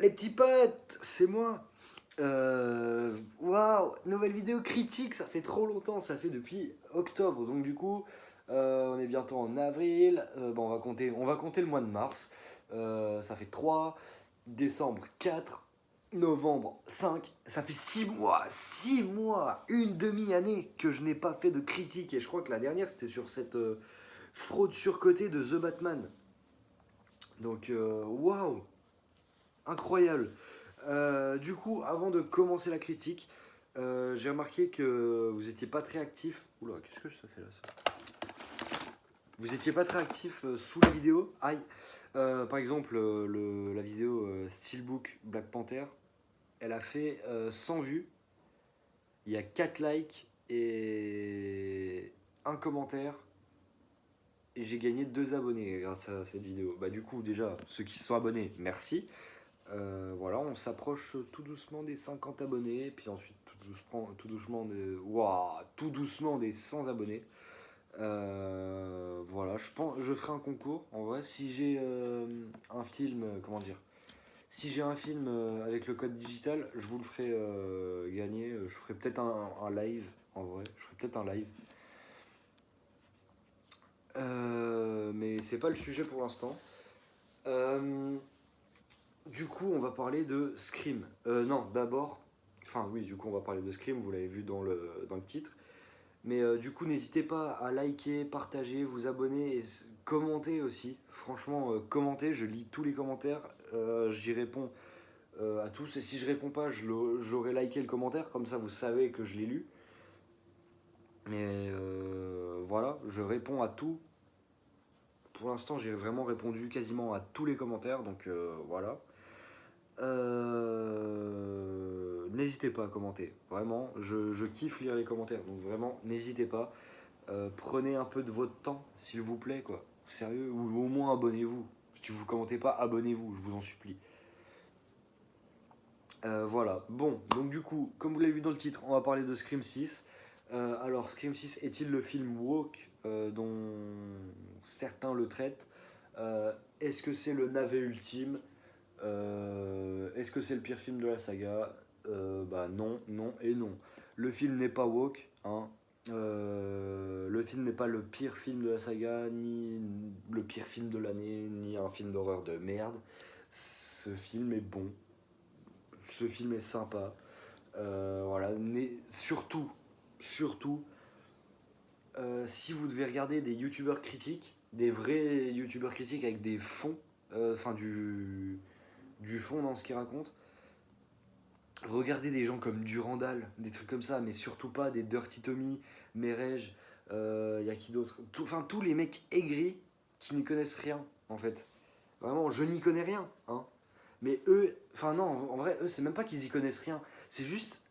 Les petits potes, c'est moi. Waouh, nouvelle vidéo critique, ça fait trop longtemps, ça fait depuis octobre. Donc du coup, on est bientôt en avril. Bon, on va compter le mois de mars. Ça fait 3, décembre 4, novembre 5. Ça fait 6 mois, 6 mois, une demi-année que je n'ai pas fait de critique. Et je crois que la dernière, c'était sur cette fraude surcotée de The Batman. Donc, waouh, incroyable. Du coup, avant de commencer la critique, j'ai remarqué que vous étiez pas très actif. Oula, qu'est-ce que ça fait là ça. Vous étiez pas très actif sous les vidéos. Aïe. Par exemple, la vidéo Steelbook Black Panther, elle a fait 100 vues. Il y a 4 likes et un commentaire. Et j'ai gagné 2 abonnés grâce à cette vidéo. Bah, du coup, déjà, ceux qui se sont abonnés, merci. Voilà, on s'approche tout doucement des 50 abonnés, puis ensuite tout doucement des 100 abonnés. Voilà, je ferai un concours. En vrai, si j'ai un film, comment dire, si j'ai un film avec le code digital, je vous le ferai gagner. Je ferai peut-être un live. En vrai, je ferai peut-être un live. Mais c'est pas le sujet pour l'instant. Du coup, on va parler de Scream. Non, d'abord. Enfin, oui, du coup, on va parler de Scream, vous l'avez vu dans le titre. Mais du coup, n'hésitez pas à liker, partager, vous abonner et commenter aussi. Franchement, commentez, je lis tous les commentaires, j'y réponds à tous. Et si je réponds pas, j'aurai liké le commentaire, comme ça vous savez que je l'ai lu. Mais voilà, je réponds à tout. Pour l'instant, j'ai vraiment répondu quasiment à tous les commentaires, donc voilà. N'hésitez pas à commenter, vraiment, je kiffe lire les commentaires, donc vraiment, n'hésitez pas. Prenez un peu de votre temps, s'il vous plaît, quoi. Sérieux, ou au moins abonnez-vous. Si vous commentez pas, abonnez-vous, je vous en supplie. Voilà, bon, donc du coup, comme vous l'avez vu dans le titre, on va parler de Scream 6. Alors, Scream 6 est-il le film woke dont certains le traitent? Est-ce que c'est le navet ultime? Est-ce que c'est le pire film de la saga? Bah non, non et non. Le film n'est pas woke, hein. Le film n'est pas le pire film de la saga, ni le pire film de l'année, ni un film d'horreur de merde. Ce film est bon, ce film est sympa. Voilà, mais surtout, si vous devez regarder des youtubeurs critiques, des vrais youtubeurs critiques avec des fonds, enfin du fond dans ce qu'ils racontent, regardez des gens comme Durandal, des trucs comme ça, mais surtout pas des Dirty Tommy, Merej, y a qui d'autre, enfin tous les mecs aigris qui n'y connaissent rien en fait. Vraiment, je n'y connais rien, hein. Mais eux, enfin non, en vrai, eux, c'est même pas qu'ils y connaissent rien. C'est juste,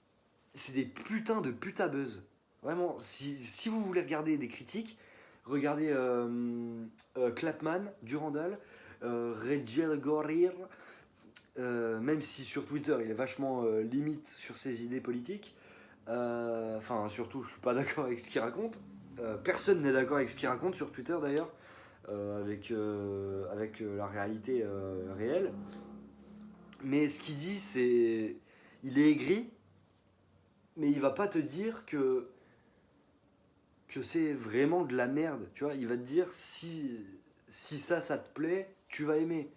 c'est des putains de putabuzz. Vraiment, si vous voulez regarder des critiques, regardez Clapman, Durandal, Regel Gorir, même si sur Twitter il est vachement limite sur ses idées politiques. Enfin, surtout, je suis pas d'accord avec ce qu'il raconte. Personne n'est d'accord avec ce qu'il raconte sur Twitter d'ailleurs, avec la réalité réelle. Mais ce qu'il dit, c'est. Il est aigri, mais il va pas te dire que c'est vraiment de la merde. Tu vois, il va te dire si ça te plaît, tu vas aimer.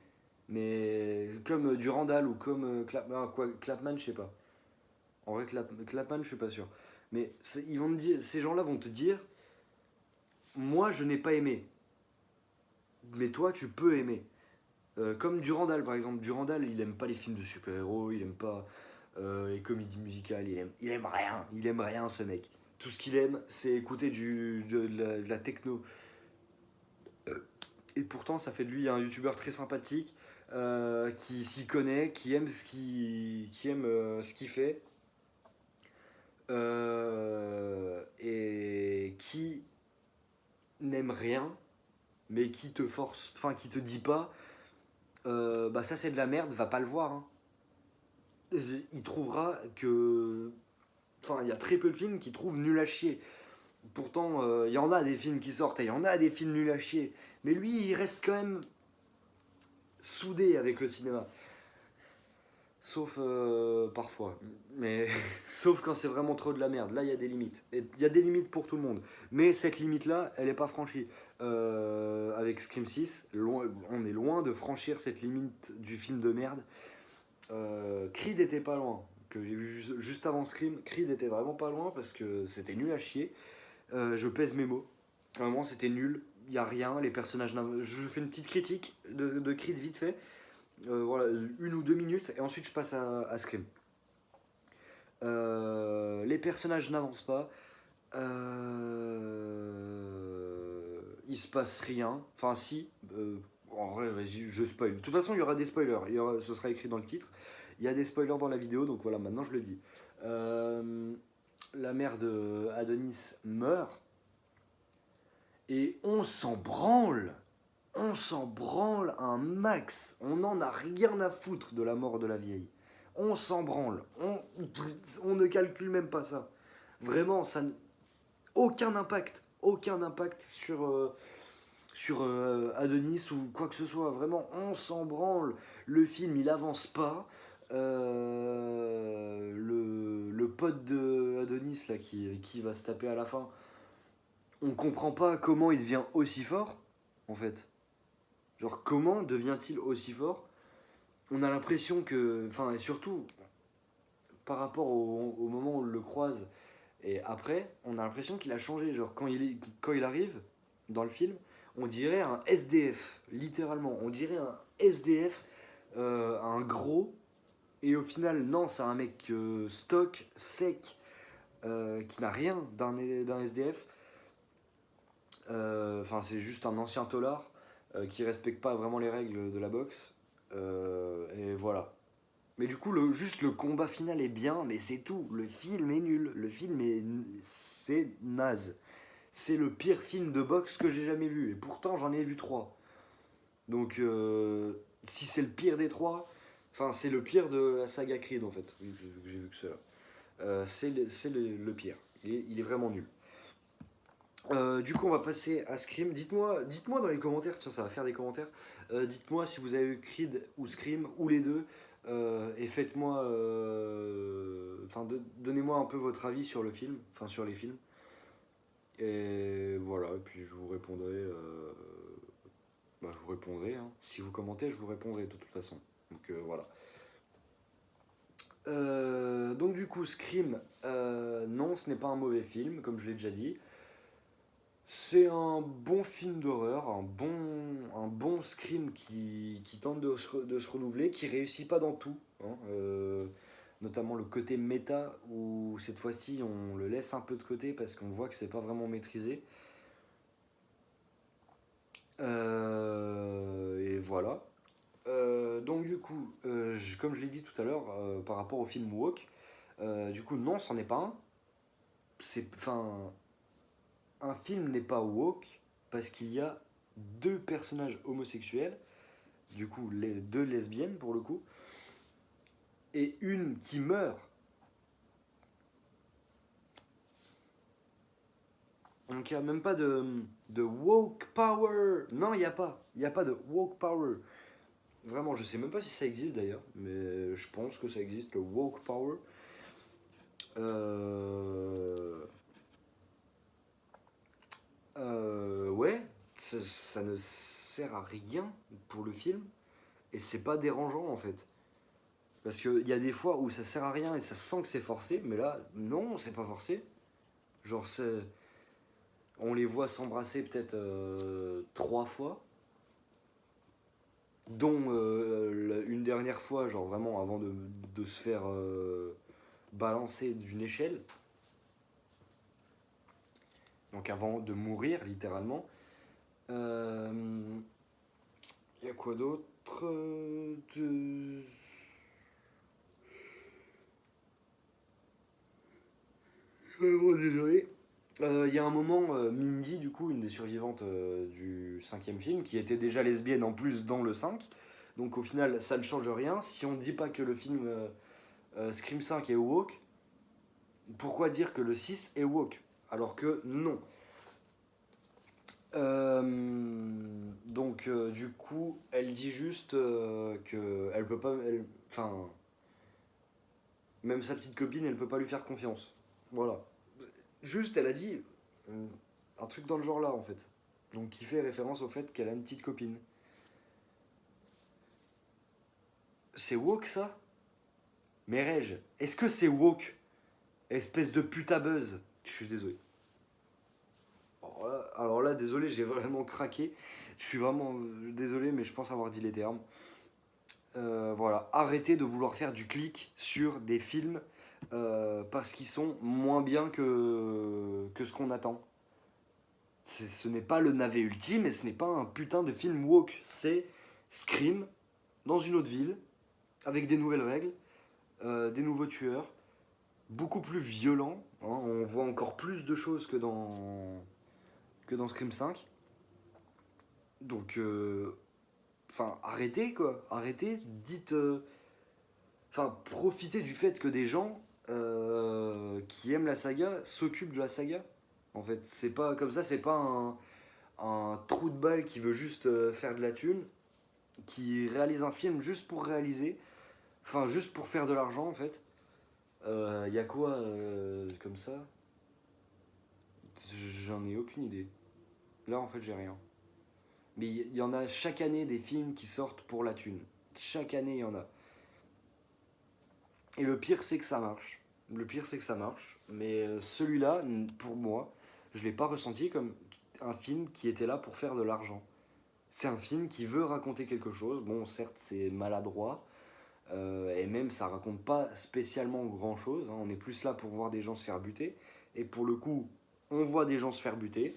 Mais comme Durandal ou comme Clapman, je sais pas. En vrai, Clapman, je suis pas sûr. Mais ils vont te dire, ces gens-là vont te dire, moi, je n'ai pas aimé. Mais toi, tu peux aimer. Comme Durandal, par exemple. Durandal, il aime pas les films de super-héros, il aime pas les comédies musicales, il aime rien, ce mec. Tout ce qu'il aime, c'est écouter de la techno. Et pourtant, ça fait de lui un youtubeur très sympathique, qui s'y connaît, qui aime ce qu'il fait, et qui n'aime rien, mais qui te force, enfin qui te dit pas, bah ça c'est de la merde, va pas le voir, hein. Il trouvera que, enfin il y a très peu de films qui trouvent nul à chier. Pourtant, il y en a des films qui sortent et il y en a des films nuls à chier. Mais lui, il reste quand même soudé avec le cinéma. Sauf parfois. Mais sauf quand c'est vraiment trop de la merde. Là, il y a des limites. Et il y a des limites pour tout le monde. Mais cette limite-là, elle n'est pas franchie. Avec Scream 6, on est loin de franchir cette limite du film de merde. Creed était pas loin. Que j'ai vu juste avant Scream, Creed était vraiment pas loin parce que c'était nul à chier. Je pèse mes mots. Vraiment, c'était nul. Il n'y a rien. Les personnages. Je fais une petite critique de Creed vite fait. Voilà, 1 ou 2 minutes, et ensuite je passe à Scream. Les personnages n'avancent pas. Il se passe rien. Enfin, si. En vrai, vas-y, je spoil. De toute façon, il y aura des spoilers. Ce sera écrit dans le titre. Il y a des spoilers dans la vidéo, donc voilà, maintenant je le dis. La mère de Adonis meurt. Et on s'en branle. On s'en branle un max. On n'en a rien à foutre de la mort de la vieille. On s'en branle. On ne calcule même pas ça. Vraiment, ça aucun impact. Aucun impact sur Adonis ou quoi que ce soit. Vraiment, on s'en branle. Le film, il avance pas. Le pote de Adonis, là, qui va se taper à la fin, on comprend pas comment il devient aussi fort, en fait. Genre, comment devient-il aussi fort? On a l'impression que. Enfin, et surtout, par rapport au moment où on le croise et après, on a l'impression qu'il a changé. Genre, quand il arrive dans le film, on dirait un SDF, littéralement. On dirait un SDF, un gros. Et au final, non, c'est un mec stock, sec, qui n'a rien d'un SDF. Enfin, c'est juste un ancien tolard qui respecte pas vraiment les règles de la boxe. Et voilà. Mais du coup, juste le combat final est bien, mais c'est tout. Le film est nul. C'est naze. C'est le pire film de boxe que j'ai jamais vu. Et pourtant, j'en ai vu 3. Donc, si c'est le pire des 3, enfin, c'est le pire de la saga Creed en fait. Oui, j'ai vu que cela. C'est le pire. Il est vraiment nul. Du coup, on va passer à Scream. Dites-moi dans les commentaires, tiens, ça va faire des commentaires. Dites-moi si vous avez eu Creed ou Scream, ou les deux. Et faites-moi. Enfin, donnez-moi un peu votre avis sur le film, enfin sur les films. Et voilà, et puis je vous répondrai. Je vous répondrai. Hein. Si vous commentez, je vous répondrai de toute façon. Donc voilà. Donc du coup, Scream, non, ce n'est pas un mauvais film, comme je l'ai déjà dit. C'est un bon film d'horreur, un bon Scream qui tente de se renouveler, qui réussit pas dans tout. Hein, notamment le côté méta, où cette fois-ci on le laisse un peu de côté parce qu'on voit que c'est pas vraiment maîtrisé. Et voilà. Donc du coup, comme je l'ai dit tout à l'heure, par rapport au film Walk, du coup non, c'en est pas un. Enfin, un film n'est pas woke parce qu'il y a 2 personnages homosexuels, du coup les 2 lesbiennes pour le coup, et une qui meurt. Donc il n'y a même pas de woke power. Non, il n'y a pas. Il n'y a pas de woke power. Vraiment, je sais même pas si ça existe d'ailleurs, mais je pense que ça existe, le woke power. Euh, ouais, ça ne sert à rien pour le film, et c'est pas dérangeant en fait. Parce qu'il y a des fois où ça sert à rien et ça sent que c'est forcé, mais là, non, c'est pas forcé. Genre, on les voit s'embrasser peut-être 3 fois, dont une dernière fois, genre vraiment avant de se faire balancer d'une échelle, donc avant de mourir littéralement. Il y a quoi d'autre Désolé. Il y a un moment, Mindy, du coup, une des survivantes du 5e film, qui était déjà lesbienne en plus dans le 5. Donc au final, ça ne change rien. Si on ne dit pas que le film Scream 5 est woke, pourquoi dire que le 6 est woke? Alors que non. Donc du coup, elle dit juste que elle peut pas... Enfin, Même sa petite copine, elle peut pas lui faire confiance. Voilà. Juste, elle a dit un truc dans le genre là, en fait. Donc, qui fait référence au fait qu'elle a une petite copine. C'est woke, ça? Mais Reg, est-ce que c'est woke? Espèce de putabuzz. Je suis désolé. Alors là, désolé, j'ai vraiment craqué. Je suis vraiment désolé, mais je pense avoir dit les termes. Voilà, arrêtez de vouloir faire du clic sur des films parce qu'ils sont moins bien que ce qu'on attend. Ce n'est pas le navet ultime et ce n'est pas un putain de film woke. C'est Scream dans une autre ville avec des nouvelles règles, des nouveaux tueurs, beaucoup plus violents. Hein, on voit encore plus de choses que dans Scream 5. Donc, enfin, arrêtez quoi. Arrêtez, dites. Enfin, profitez du fait que des gens qui aiment la saga s'occupent de la saga. En fait, c'est pas comme ça, c'est pas un trou de balle qui veut juste faire de la thune, qui réalise un film juste pour réaliser, enfin juste pour faire de l'argent en fait. Y a quoi comme ça? J'en ai aucune idée. Là en fait j'ai rien. Mais il y en a chaque année des films qui sortent pour la thune. Chaque année il y en a. Et le pire c'est que ça marche. Le pire c'est que ça marche. Mais celui-là, pour moi, je l'ai pas ressenti comme un film qui était là pour faire de l'argent. C'est un film qui veut raconter quelque chose. Bon, certes, c'est maladroit. Et même, ça raconte pas spécialement grand chose. Hein. On est plus là pour voir des gens se faire buter. Et pour le coup, on voit des gens se faire buter.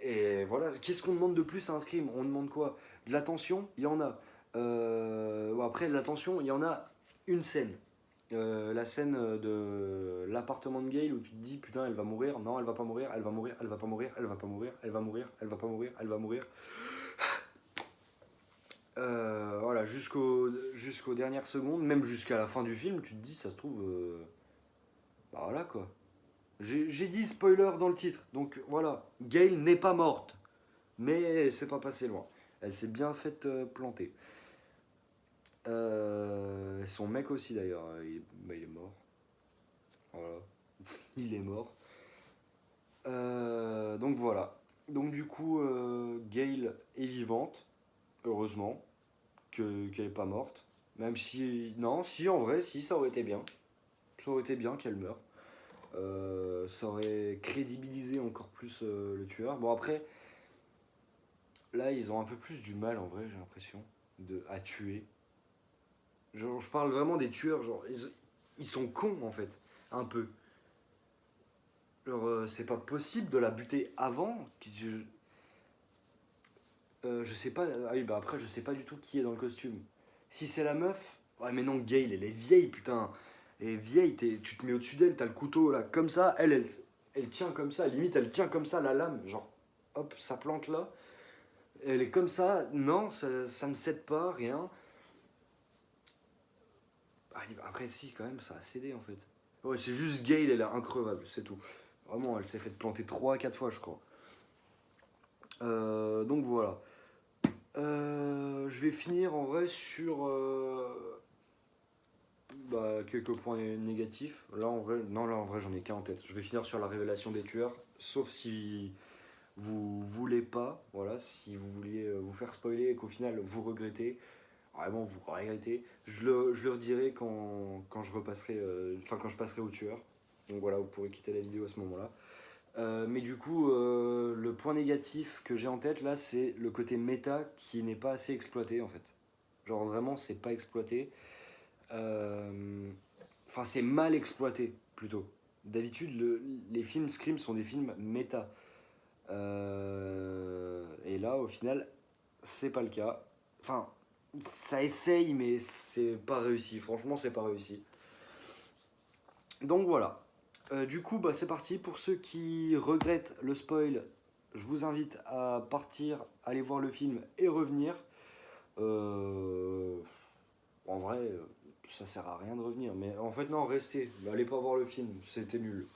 Et voilà. Qu'est-ce qu'on demande de plus à un scream? On demande quoi? De l'attention? Il y en a. Après, de l'attention, il y en a une scène. La scène de l'appartement de Gail où tu te dis putain elle va mourir, non elle va pas mourir, elle va mourir, elle va pas mourir, elle va pas mourir, elle va mourir, elle va pas mourir, elle va mourir. Voilà, jusqu'aux dernières secondes, même jusqu'à la fin du film, tu te dis, ça se trouve. Bah voilà quoi. J'ai dit spoiler dans le titre, donc voilà. Gail n'est pas morte, mais c'est pas passé loin. Elle s'est bien faite planter. Son mec aussi d'ailleurs, il est mort. Voilà, il est mort. Donc voilà. Donc du coup, Gail est vivante, heureusement. Qu'elle n'est pas morte. Même si. Non, si en vrai, si, ça aurait été bien. Ça aurait été bien qu'elle meure. Ça aurait crédibilisé encore plus le tueur. Bon, après, là, ils ont un peu plus du mal en vrai, j'ai l'impression, à tuer. Genre, je parle vraiment des tueurs, genre, ils sont cons en fait, un peu. Genre, c'est pas possible de la buter avant. Je sais pas. Ah oui, bah après, je sais pas du tout qui est dans le costume. Si c'est la meuf. Ouais, mais non, Gail, elle est vieille, putain. Elle est vieille, tu te mets au-dessus d'elle, t'as le couteau là, comme ça. Elle tient comme ça, limite, elle tient comme ça la lame. Genre, hop, ça plante là. Elle est comme ça. Non, ça ne cède pas, rien. Ah, après, si, quand même, ça a cédé en fait. Ouais, c'est juste Gail, elle est increvable, c'est tout. Vraiment, elle s'est fait planter 3 4 fois, je crois. Donc voilà. Je vais finir en vrai sur quelques points négatifs. Là en vrai, non, là en vrai j'en ai qu'un en tête. Je vais finir sur la révélation des tueurs, sauf si vous voulez pas, voilà, si vous vouliez vous faire spoiler et qu'au final vous regrettez, vraiment vous regrettez, je le redirai quand je repasserai, quand je passerai au tueur. Donc voilà, vous pourrez quitter la vidéo à ce moment-là. Mais du coup, le point négatif que j'ai en tête là, c'est le côté méta qui n'est pas assez exploité en fait. Genre vraiment, c'est pas exploité. Enfin, c'est mal exploité plutôt. D'habitude, les films Scream sont des films méta. Et là, au final, c'est pas le cas. Enfin, ça essaye, mais c'est pas réussi. Franchement, c'est pas réussi. Donc voilà. Du coup, bah, c'est parti. Pour ceux qui regrettent le spoil, je vous invite à partir, aller voir le film et revenir. Euh, En vrai, ça sert à rien de revenir. Mais en fait, non, restez. Allez pas voir le film. C'était nul.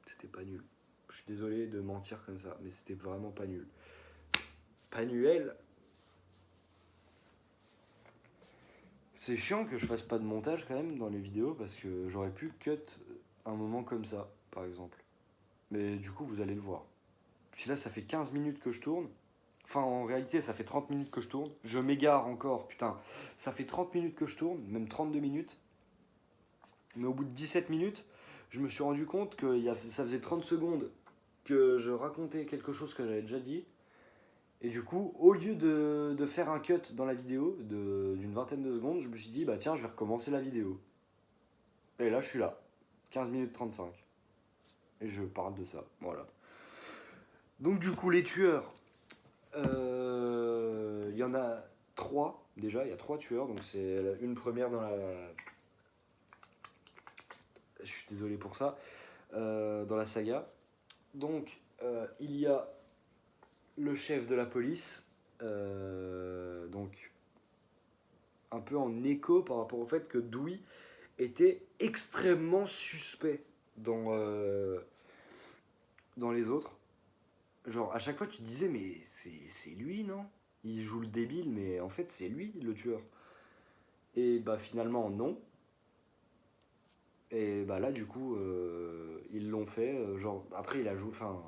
C'était pas nul. Je suis désolé de mentir comme ça, mais c'était vraiment pas nul. Pas nul. C'est chiant que je fasse pas de montage quand même dans les vidéos parce que j'aurais pu cut un moment comme ça, par exemple. Mais du coup, vous allez le voir. Puis là, ça fait 15 minutes que je tourne. Enfin, en réalité, ça fait 30 minutes que je tourne. Je m'égare encore, putain. Ça fait 30 minutes que je tourne, même 32 minutes. Mais au bout de 17 minutes, je me suis rendu compte que ça faisait 30 secondes que je racontais quelque chose que j'avais déjà dit. Et du coup, au lieu de faire un cut dans la vidéo d'une vingtaine de secondes, je me suis dit, bah tiens, je vais recommencer la vidéo. Et là, je suis là. 15 minutes 35. Et je parle de ça. Voilà. Donc du coup, les tueurs, il y en a 3 déjà. Il y a 3 tueurs. Donc c'est une première dans la... Je suis désolé pour ça. Dans la saga. Donc, il y a le chef de la police. Donc, un peu en écho par rapport au fait que Dewey était extrêmement suspect dans les autres. Genre, à chaque fois, tu te disais, mais c'est lui, non? Il joue le débile, mais en fait, c'est lui le tueur. Et bah, finalement, non. Et bah, là, du coup, ils l'ont fait. Genre, après, il a joué. Enfin,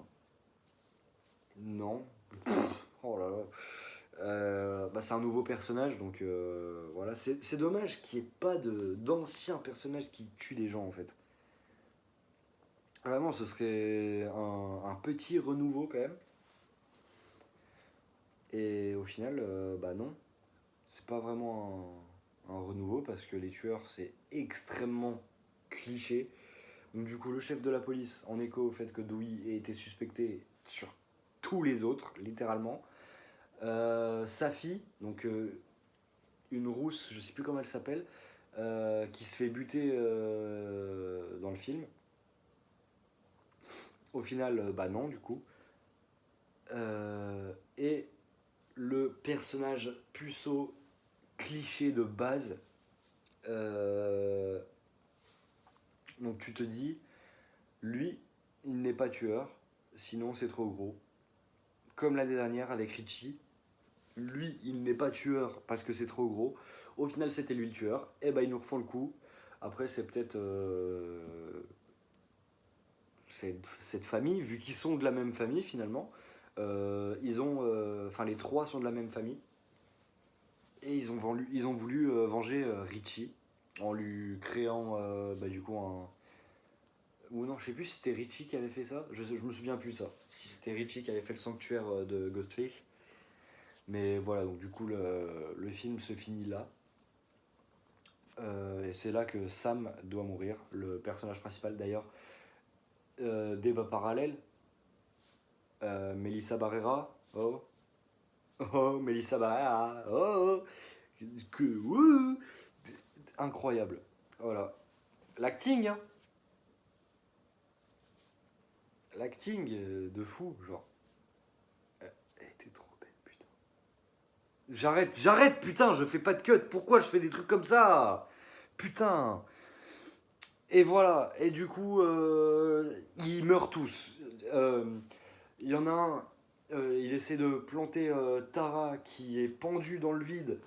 non. Oh là là. Bah, c'est un nouveau personnage, donc voilà. C'est dommage qu'il n'y ait pas d'anciens personnages qui tuent des gens, en fait. Vraiment, ce serait un petit renouveau, quand même. Et au final, bah non. C'est pas vraiment un renouveau, parce que les tueurs, c'est extrêmement cliché. Donc du coup, le chef de la police, en écho au fait que Dewey ait été suspecté sur tous les autres, littéralement. Sa fille, donc une rousse, je sais plus comment elle s'appelle, qui se fait buter dans le film. Au final, bah non, du coup. Et le personnage puceau cliché de base. Donc tu te dis, lui, il n'est pas tueur, sinon c'est trop gros. Comme l'année dernière avec Richie, lui, il n'est pas tueur parce que c'est trop gros. Au final, c'était lui le tueur. Et bah, ils nous refont le coup. Après, c'est peut-être cette famille, vu qu'ils sont de la même famille finalement. Enfin, les 3 sont de la même famille. Et ils ont voulu venger Richie en lui créant bah, du coup un. Ou non, je sais plus si c'était Richie qui avait fait ça. Je me souviens plus de ça. Si c'était Richie qui avait fait le sanctuaire de Ghostface. Mais voilà, donc du coup, le film se finit là. Et c'est là que Sam doit mourir, le personnage principal d'ailleurs. Débat parallèle. Melissa Barrera. Oh. Oh, Melissa Barrera. Oh. Wouh. Incroyable. Voilà. L'acting, hein. L'acting de fou, genre. Elle était trop belle, putain. J'arrête, putain, je fais pas de cut. Pourquoi je fais des trucs comme ça? Putain. Et voilà, et du coup, ils meurent tous. Il y en a un, il essaie de planter Tara qui est pendue dans le vide.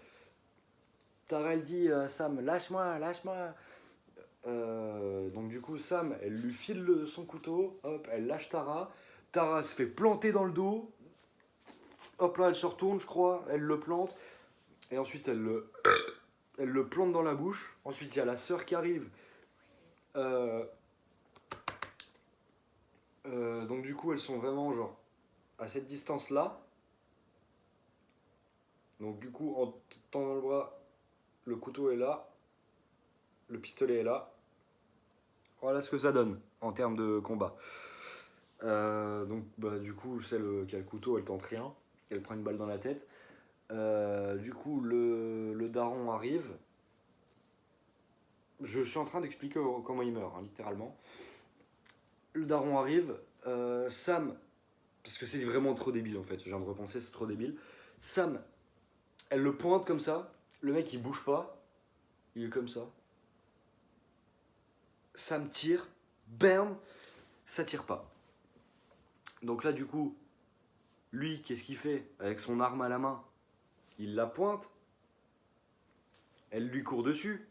Tara, elle dit à Sam, lâche-moi, lâche-moi. Donc du coup, Sam, elle lui file son couteau, hop, elle lâche Tara. Tara se fait planter dans le dos. Hop là, elle se retourne, je crois, elle le plante. Et ensuite, elle le plante dans la bouche. Ensuite, il y a la sœur qui arrive. Euh, donc du coup, elles sont vraiment genre à cette distance-là. Donc du coup, en tendant le bras, le couteau est là, le pistolet est là. Voilà ce que ça donne en termes de combat. Donc bah, du coup, celle qui a le couteau, elle tente rien. Elle prend une balle dans la tête. Du coup, le daron arrive. Je suis en train d'expliquer comment il meurt, hein, littéralement. Le daron arrive. Sam, parce que c'est vraiment trop débile en fait, je viens de repenser, c'est trop débile. Sam, elle le pointe comme ça. Le mec, il bouge pas. Il est comme ça. Sam tire. Bam, ça tire pas. Donc là, du coup, lui, qu'est-ce qu'il fait avec son arme à la main? Il la pointe. elle lui court dessus.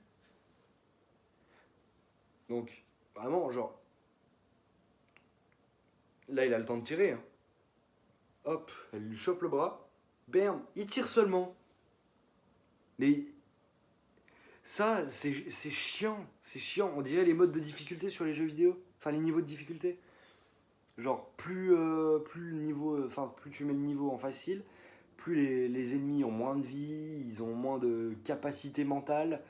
Donc, vraiment, genre, là, il a le temps de tirer. Hein. Hop, elle lui chope le bras. Bam, il tire seulement. Mais ça, c'est chiant. C'est chiant. On dirait les modes de difficulté sur les jeux vidéo. Enfin, les niveaux de difficulté. Genre, plus le niveau, plus tu mets le niveau en facile, plus les ennemis ont moins de vie, ils ont moins de capacité mentale,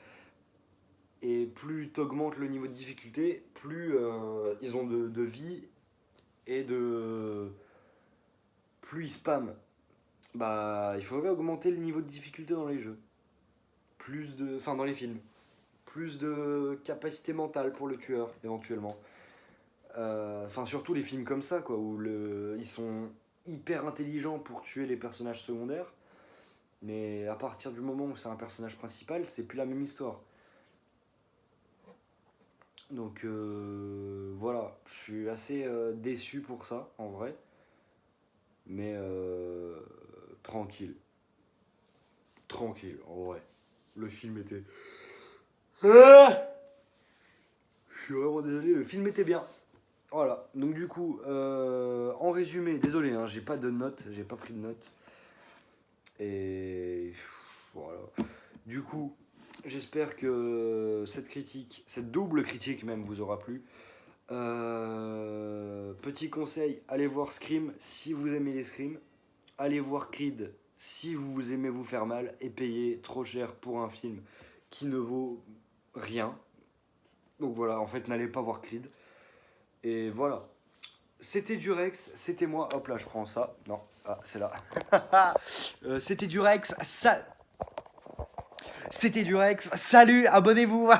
et plus tu augmentes le niveau de difficulté, plus ils ont de vie et de. Plus ils spamment. Bah, il faudrait augmenter le niveau de difficulté dans les jeux. Plus de. Enfin, dans les films. Plus de capacité mentale pour le tueur, éventuellement. Enfin, surtout les films comme ça, quoi, où ils sont hyper intelligents pour tuer les personnages secondaires. Mais à partir du moment où c'est un personnage principal, c'est plus la même histoire. Donc voilà, je suis assez déçu pour ça, en vrai. Mais tranquille. Tranquille, en vrai. Le film était. Ah, je suis vraiment désolé, le film était bien. Voilà, donc du coup, en résumé, désolé, hein, j'ai pas de notes, j'ai pas pris de notes. Et voilà. Du coup, j'espère que cette critique, cette double critique même, vous aura plu. Petit conseil, allez voir Scream si vous aimez les Scream. Allez voir Creed si vous aimez vous faire mal et payez trop cher pour un film qui ne vaut rien. Donc voilà, en fait, n'allez pas voir Creed. Et voilà. C'était Durex, c'était moi. Hop là, je prends ça. Non, ah, c'est là. C'était Durex, C'était Durex. Salut, abonnez-vous.